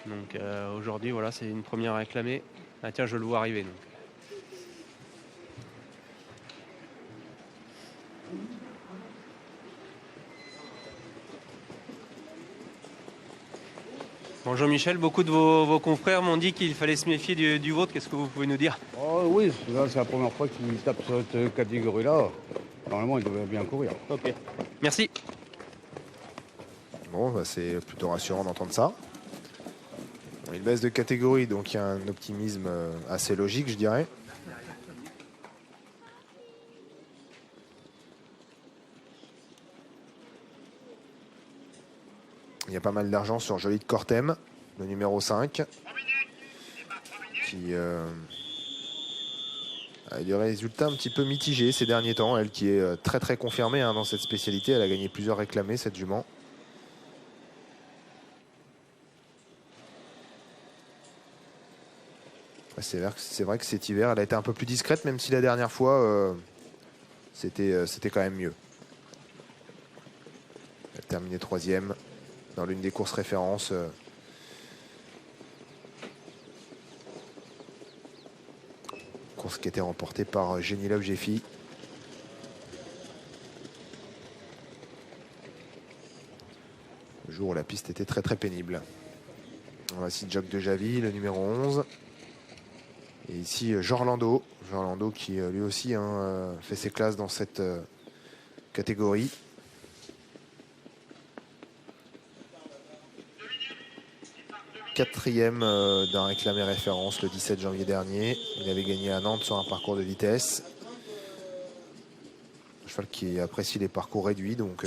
Donc aujourd'hui, voilà, c'est une première réclamée. Ah tiens, je le vois arriver. Donc. Bon, Jean-Michel, beaucoup de vos confrères m'ont dit qu'il fallait se méfier du vôtre. Qu'est-ce que vous pouvez nous dire? Oh oui, là c'est la première fois qu'il tape sur cette catégorie-là. Normalement, il devrait bien courir. Ok. Merci. Bon, bah, c'est plutôt rassurant d'entendre ça. Bon, il baisse de catégorie, donc il y a un optimisme assez logique, je dirais. Il y a pas mal d'argent sur Joli de Cortem, le numéro 5, qui a eu des résultats un petit peu mitigés ces derniers temps. Elle qui est très très confirmée dans cette spécialité. Elle a gagné plusieurs réclamés, cette jument. C'est vrai que cet hiver, elle a été un peu plus discrète, même si la dernière fois, c'était quand même mieux. Elle a terminé 3e dans l'une des courses références. Course qui était remportée par Jenny Love Jeffy. Le jour où la piste était très très pénible. Voici Jock de Javy, le numéro 11. Et ici, Jorlando. Jorlando qui lui aussi fait ses classes dans cette catégorie. Quatrième d'un réclamé référence le 17 janvier dernier. Il avait gagné à Nantes sur un parcours de vitesse. Un cheval qui apprécie les parcours réduits, donc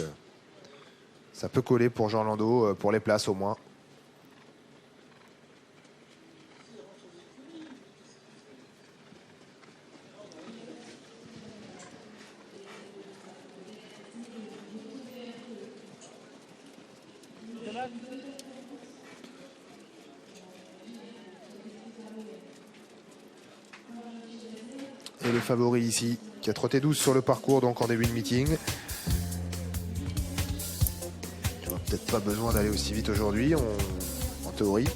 ça peut coller pour Jorlando, pour les places au moins. Et le favori ici, qui a trotté 12 sur le parcours, donc en début de meeting. Il n'aura peut-être pas besoin d'aller aussi vite aujourd'hui, en théorie.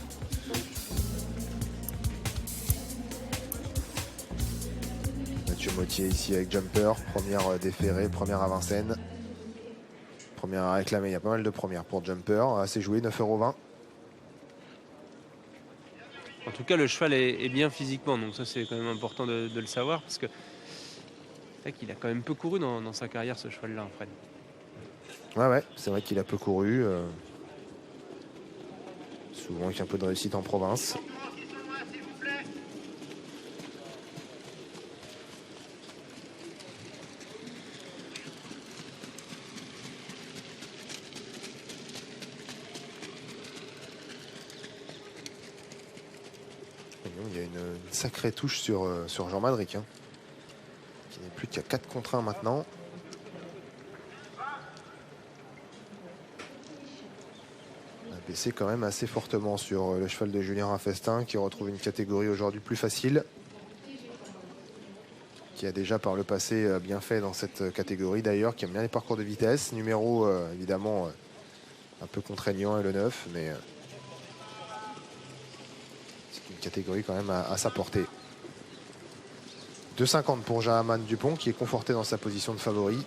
Mathieu Mottier ici avec Jumper, première déférée, première à Vincennes. Première à réclamer, il y a pas mal de premières pour Jumper, assez joué, 9,20 €. En tout cas, le cheval est bien physiquement, donc ça c'est quand même important de le savoir, parce que c'est vrai qu'il a quand même peu couru dans sa carrière, ce cheval-là, Fred. Ouais, c'est vrai qu'il a peu couru. Souvent avec un peu de réussite en province. Il y a une sacrée touche sur Jean Madric, qui n'est plus qu'à 4 contre 1 maintenant. On a baissé quand même assez fortement sur le cheval de Julien Raffestin, qui retrouve une catégorie aujourd'hui plus facile, qui a déjà par le passé bien fait dans cette catégorie d'ailleurs, qui aime bien les parcours de vitesse. Numéro évidemment un peu contraignant, et le 9, mais c'est une catégorie quand même à sa portée. 2,50 pour Jahaman Dupont, qui est conforté dans sa position de favori.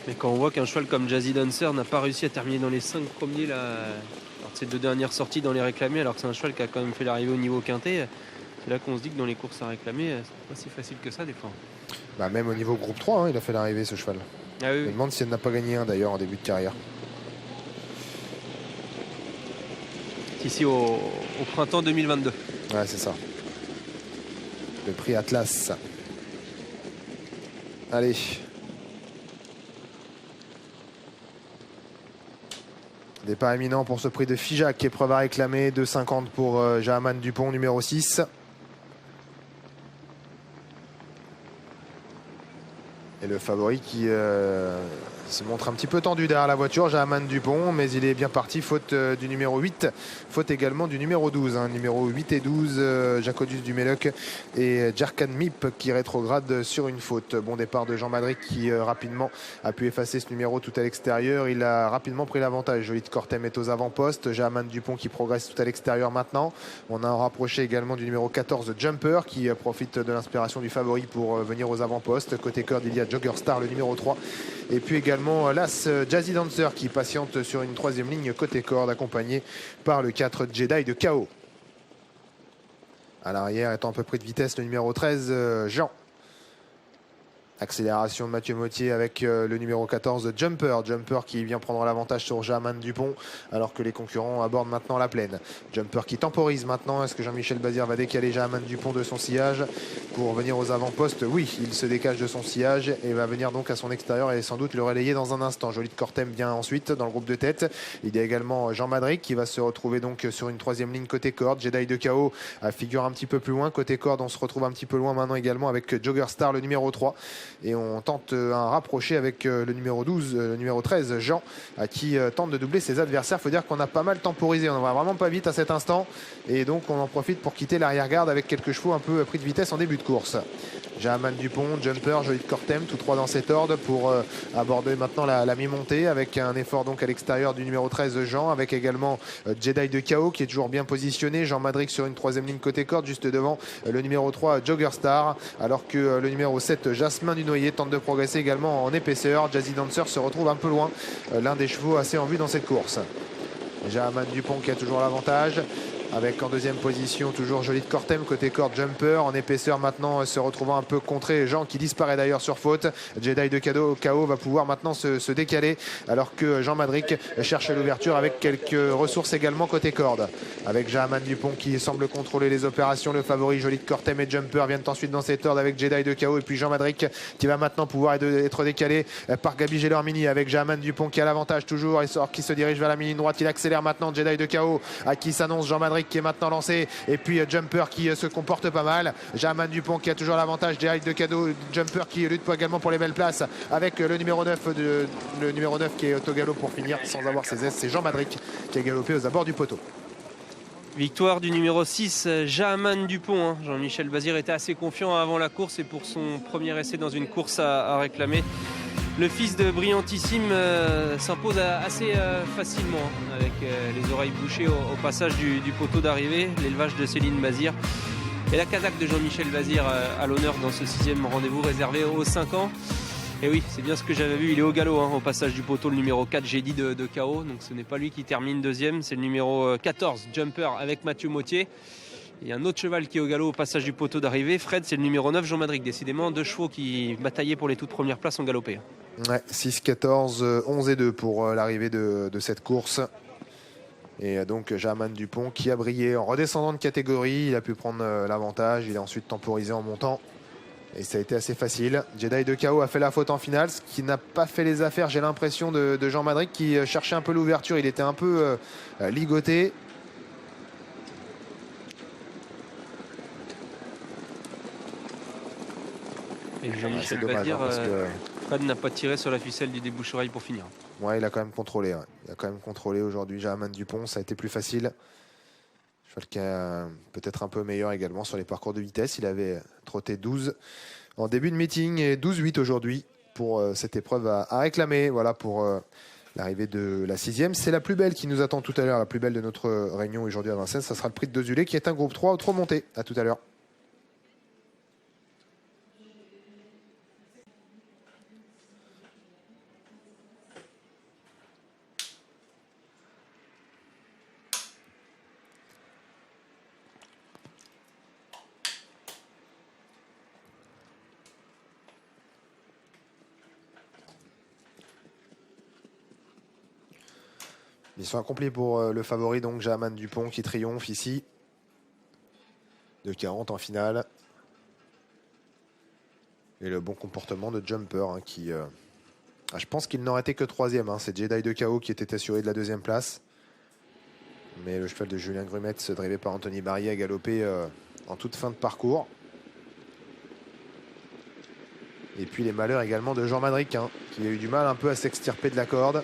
Mais quand on voit qu'un cheval comme Jazzy Dancer n'a pas réussi à terminer dans les 5 premiers là, lors de ses 2 dernières sorties dans les réclamés, alors que c'est un cheval qui a quand même fait l'arrivée au niveau quintet, c'est là qu'on se dit que dans les courses à réclamer, c'est pas si facile que ça des fois. Bah, même au niveau groupe 3, il a fait l'arrivée, ce cheval. Ah oui, Je me demande si elle n'a pas gagné un d'ailleurs en début de carrière. Ici au printemps 2022. Ouais, c'est ça. Le prix Atlas. Allez. Départ éminent pour ce prix de Figeac, épreuve à réclamer. 2,50 pour Jahaman Dupont, numéro 6. Et le favori qui Il se montre un petit peu tendu derrière la voiture, Jahaman Dupont, mais il est bien parti. Faute du numéro 8, faute également du numéro 12. Numéro 8 et 12, Jacodius Duméloc et Djerkan Mip qui rétrograde sur une faute. Bon départ de Jean Madric qui rapidement a pu effacer ce numéro tout à l'extérieur. Il a rapidement pris l'avantage. Jolie de Cortem est aux avant-postes. Jahaman Dupont qui progresse tout à l'extérieur maintenant. On a rapproché également du numéro 14, Jumper, qui profite de l'inspiration du favori pour venir aux avant-postes. Côté corde, il y a Jogger Star, le numéro 3. Et puis également l'As Jazzy Dancer qui patiente sur une troisième ligne côté corde, accompagné par le 4 Jedi de KO. À l'arrière, étant un peu pris de vitesse, le numéro 13, Jean. Accélération de Mathieu Mottier avec le numéro 14, Jumper. Jumper qui vient prendre l'avantage sur Jahaman Dupont alors que les concurrents abordent maintenant la plaine. Jumper qui temporise maintenant. Est-ce que Jean-Michel Bazir va décaler Jahaman Dupont de son sillage pour venir aux avant-postes? Oui, il se décache de son sillage et va venir donc à son extérieur et sans doute le relayer dans un instant. Jolie de Cortem vient ensuite dans le groupe de tête. Il y a également Jean Madric qui va se retrouver donc sur une troisième ligne côté corde. Jedi de KO figure un petit peu plus loin. Côté corde, on se retrouve un petit peu loin maintenant également avec Jogger Star, le numéro 3. Et on tente un rapproché avec le numéro 12, le numéro 13, Jean, qui tente de doubler ses adversaires. Il faut dire qu'on a pas mal temporisé. On ne va vraiment pas vite à cet instant. Et donc on en profite pour quitter l'arrière-garde avec quelques chevaux un peu pris de vitesse en début de course. Jahaman Dupont, Jumper, Jolie de Cortem, tous trois dans cet ordre pour aborder maintenant la mi-montée avec un effort donc à l'extérieur du numéro 13, Jean, avec également Jedi de KO qui est toujours bien positionné. Jean Madric sur une troisième ligne côté corde, juste devant le numéro 3, Jogger Star, alors que le numéro 7, Jasmin Dunoyer, tente de progresser également en épaisseur. Jazzy Dancer se retrouve un peu loin, l'un des chevaux assez en vue dans cette course. Jahaman Dupont qui a toujours l'avantage. Avec en deuxième position toujours Jolie de Cortem côté corde, Jumper en épaisseur maintenant se retrouvant un peu contré. Jean qui disparaît d'ailleurs sur faute. Jedi de KO va pouvoir maintenant se décaler alors que Jean Madric cherche l'ouverture avec quelques ressources également côté corde. Avec Jahaman Dupont qui semble contrôler les opérations. Le favori Jolie de Cortem et Jumper viennent ensuite dans cet ordre avec Jedi de KO et puis Jean Madric qui va maintenant pouvoir être décalé par Gabi Gelormini avec Jahaman Dupont qui a l'avantage toujours et qui se dirige vers la mini droite. Il accélère maintenant Jedi de KO à qui s'annonce Jean Madric qui est maintenant lancé et puis Jumper qui se comporte pas mal. Jahaman Dupont qui a toujours l'avantage, Jedi de cadeau, Jumper qui lutte également pour les belles places avec le numéro 9 qui est au galop pour finir sans avoir ses aises. C'est Jean Madric qui a galopé aux abords du poteau. Victoire du numéro 6, Jahaman Dupont. Jean-Michel Bazir était assez confiant avant la course et pour son premier essai dans une course à réclamer. Le fils de Brillantissime s'impose assez facilement avec les oreilles bouchées au passage du poteau d'arrivée. L'élevage de Céline Bazir et la casaque de Jean-Michel Bazir à l'honneur dans ce 6e rendez-vous réservé aux 5 ans. Et oui, c'est bien ce que j'avais vu, il est au galop au passage du poteau, le numéro 4, j'ai dit de KO. Donc ce n'est pas lui qui termine deuxième, c'est le numéro 14, Jumper avec Mathieu Mottier. Il y a un autre cheval qui est au galop au passage du poteau d'arrivée. Fred, c'est le numéro 9, Jean Madric. Décidément, deux chevaux qui bataillaient pour les toutes premières places ont galopé. Ouais, 6, 14, 11 et 2 pour l'arrivée de cette course. Et donc Jahaman Dupont qui a brillé en redescendant de catégorie. Il a pu prendre l'avantage. Il a ensuite temporisé en montant. Et ça a été assez facile. Jedi de KO a fait la faute en finale, ce qui n'a pas fait les affaires, j'ai l'impression, de Jean Madric qui cherchait un peu l'ouverture. Il était un peu ligoté. Et Jean-Michel Bazir, Fred n'a pas tiré sur la ficelle du débouche-oreille pour finir. Ouais, il a quand même contrôlé. Ouais. Il a quand même contrôlé aujourd'hui Jahaman Dupont. Ça a été plus facile. Cheval qui est peut-être un peu meilleur également sur les parcours de vitesse. Il avait trotté 12 en début de meeting et 12-8 aujourd'hui pour cette épreuve à réclamer. Voilà pour l'arrivée de la 6e. C'est la plus belle qui nous attend tout à l'heure, la plus belle de notre réunion aujourd'hui à Vincennes. Ça sera le prix de Dezulé qui est un groupe 3 au trop monté. À tout à l'heure. Mission accomplie pour le favori, donc Jahaman Dupont qui triomphe ici. De 40 en finale. Et le bon comportement de Jumper qui... je pense qu'il n'aurait été que 3e. C'est Jedi de KO qui était assuré de la 2e place. Mais le cheval de Julien Grumet, drivé par Anthony Barrier, a galopé en toute fin de parcours. Et puis les malheurs également de Jean Madric, qui a eu du mal un peu à s'extirper de la corde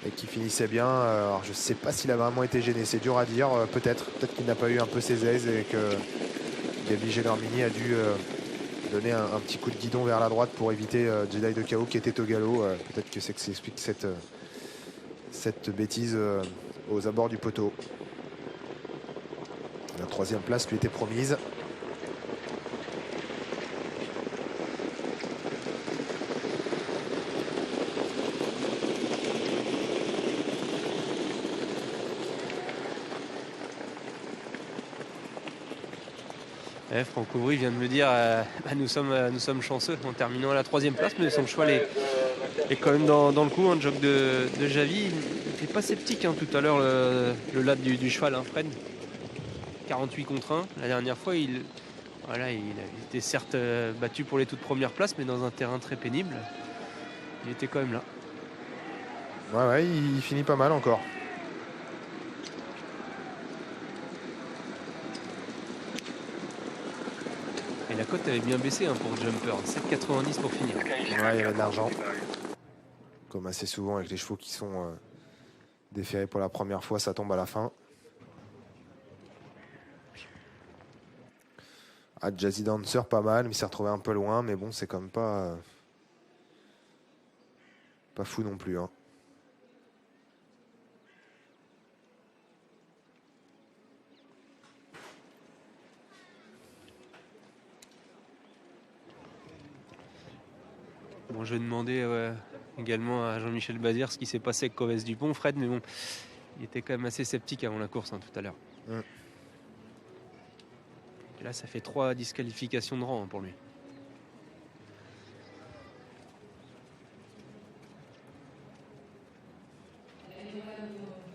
et qui finissait bien. Alors je ne sais pas s'il a vraiment été gêné, c'est dur à dire. Peut-être qu'il n'a pas eu un peu ses aises et que Gabi Gelormini a dû donner un petit coup de guidon vers la droite pour éviter Jedi de Chaos qui était au galop. Peut-être que c'est que ça explique cette bêtise aux abords du poteau. La 3e place lui était promise. Franck Aubry vient de me dire nous sommes chanceux en terminant à la 3e place, mais son cheval est quand même dans le coup. Un jog de Javi. Il n'était pas sceptique tout à l'heure, le latte du cheval, Fred. 48 contre 1. La dernière fois, il était certes battu pour les toutes premières places, mais dans un terrain très pénible. Il était quand même là. Ouais, il finit pas mal encore. Et la cote avait bien baissé pour Jumper, 7,90 pour finir. Ouais, il y avait de l'argent. Comme assez souvent avec les chevaux qui sont déférés pour la première fois, ça tombe à la fin. Jazzy Dancer pas mal, mais il s'est retrouvé un peu loin, mais bon, c'est quand même pas fou non plus. Bon, je vais demander également à Jean-Michel Bazir ce qui s'est passé avec Covès Dupont, Fred, mais bon, il était quand même assez sceptique avant la course tout à l'heure. Et là, ça fait 3 disqualifications de rang pour lui.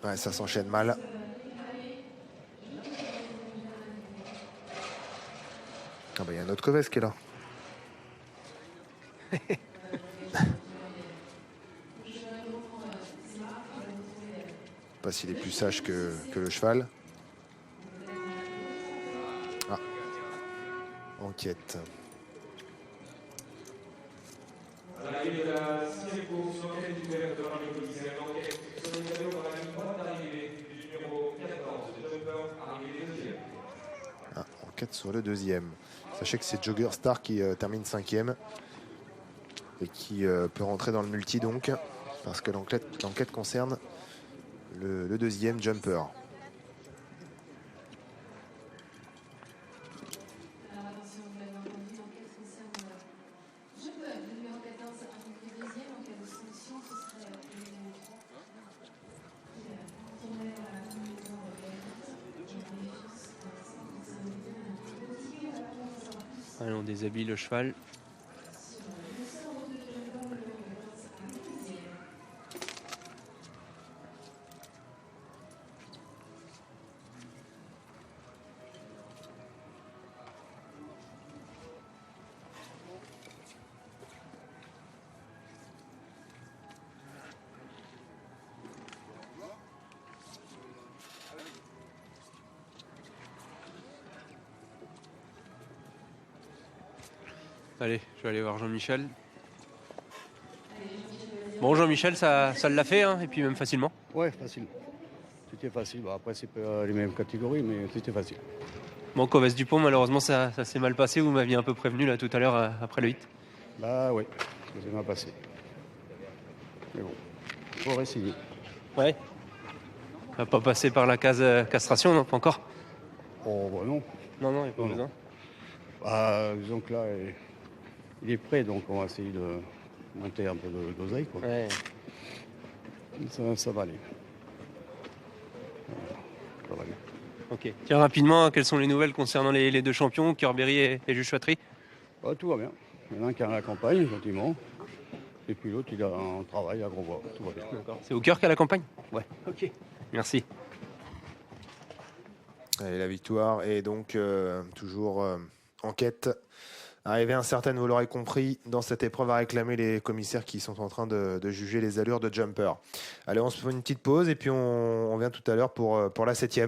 Ouais, ça s'enchaîne mal. Ah bah il y a un autre Covès qui est là. Pas s'il est plus sage que le cheval. Ah. Enquête. Enquête sur le 2e. Sachez que c'est Jogger Star qui termine 5e et qui peut rentrer dans le multi donc, parce que l'enquête concerne le 2e Jumper. Allez, on déshabille le cheval. Allez, je vais aller voir Jean-Michel. Bon, Jean-Michel, ça l'a fait, et puis même facilement. Ouais, facile. C'était facile. Bon, après, c'est pas les mêmes catégories, mais c'était facile. Bon, Covès Dupont, malheureusement, ça s'est mal passé. Vous m'aviez un peu prévenu là tout à l'heure après le 8. Bah oui, ça s'est mal passé. Mais bon, il faut réessayer. Ouais. On va pas passer par la case castration, non, pas encore. Oh, bah non. Non, il n'y a pas Non, besoin. Bah, disons que là, il est prêt, donc on va essayer de monter un peu d'oseille, quoi. Ouais. Ça va aller. Ça va aller. Ok. Tiens, rapidement, quelles sont les nouvelles concernant les deux champions, Kerberry et Jules Chouatry? Bah, tout va bien. Il y en a un qui est à la campagne, gentiment. Et puis l'autre, il a un travail à Grosbois. Tout va bien. D'accord. C'est au cœur qu'à la campagne? Ouais. Ok. Merci. Allez, la victoire est donc toujours enquête. Arrivée incertaine, vous l'aurez compris, dans cette épreuve à réclamer les commissaires qui sont en train de juger les allures de Jumper. Allez, on se fait une petite pause et puis on vient tout à l'heure pour la 7e.